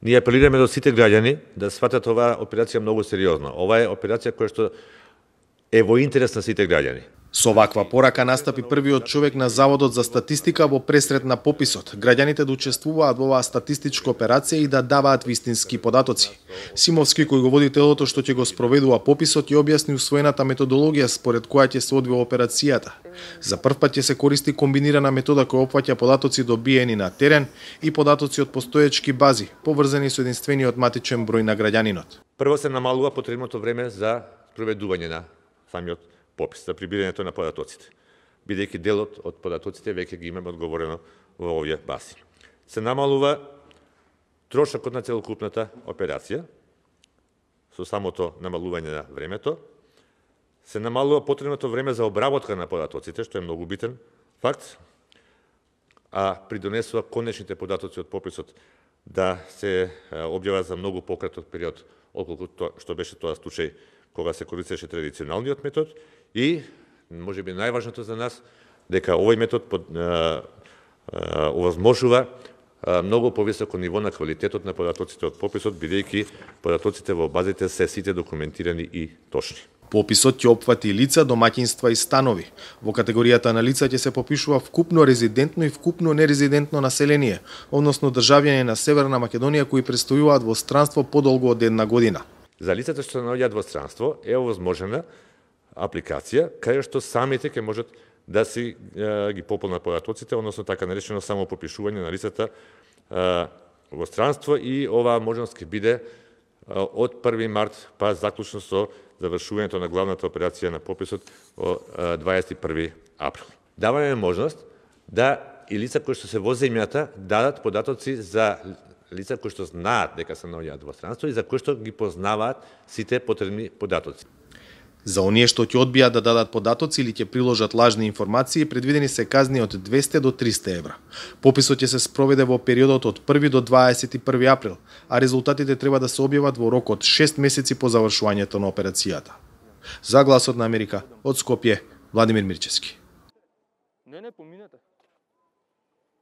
Ние апелираме до сите граѓани да сватат оваа операција многу сериозно. Ова е операција која што е во интерес на сите граѓани. Со ваква порака настапи првиот човек на Заводот за статистика во пресрет на пописот. Граѓаните да учествуваат во оваа статистичка операција и да даваат вистински податоци. Симовски, кој го води телото што ќе го спроведува пописот, ја објасни усвоената методологија според која ќе се одвива операцијата. За прв пат ќе се користи комбинирана метода која опфаќа податоци добиени на терен и податоци од постоечки бази, поврзани со единствениот матичен број на граѓанинот. Прво се намалува потребното време за спроведување на самиот попис, за прибирањето на податоците, бидејќи делот од податоците веќе ги имаме одговорено во овие бази. Се намалува трошокот на целокупната операција со самото намалување на времето, се намалува потребното време за обработка на податоците, што е многу битен факт, а придонесува конечните податоци од пописот да се објават за многу пократок период отколку што беше тоа случај кога се користеше традиционалниот метод и можеби најважното за нас дека овој метод овозможува многу повисоко ниво на квалитетот на податоците од пописот, бидејќи податоците во базите се сите документирани и точни. Пописот ќе опфати лица, домаќинства и станови. Во категоријата на лица ќе се попишува вкупно резидентно и вкупно нерезидентно население, односно државјани на Северна Македонија кои престојуваат во странство подолго од 1 година. За лицата што наоѓаат во странство е овозможена апликација кај што самите ќе можат да си ги пополнат податоците, односно така наречено само попишување на лицата во странство и оваа можност ќе биде од 1 март па заклучно со завршувањето на главната операција на пописот во 21 април. Даваме можност да и лица кои што се во земјата дадат податоци за лица кои што знаат дека се наоѓаат во странство и за кои што ги познаваат сите потребни податоци. За оние што ќе одбијат да дадат податоци или ќе приложат лажни информации, предвидени се казни од 200 до 300 евра. Пописот ќе се спроведе во периодот од 1 до 21 април, а резултатите треба да се објават во рок од 6 месеци по завршувањето на операцијата. За Гласот на Америка, од Скопје, Владимир Мирчевски. Не, поминете.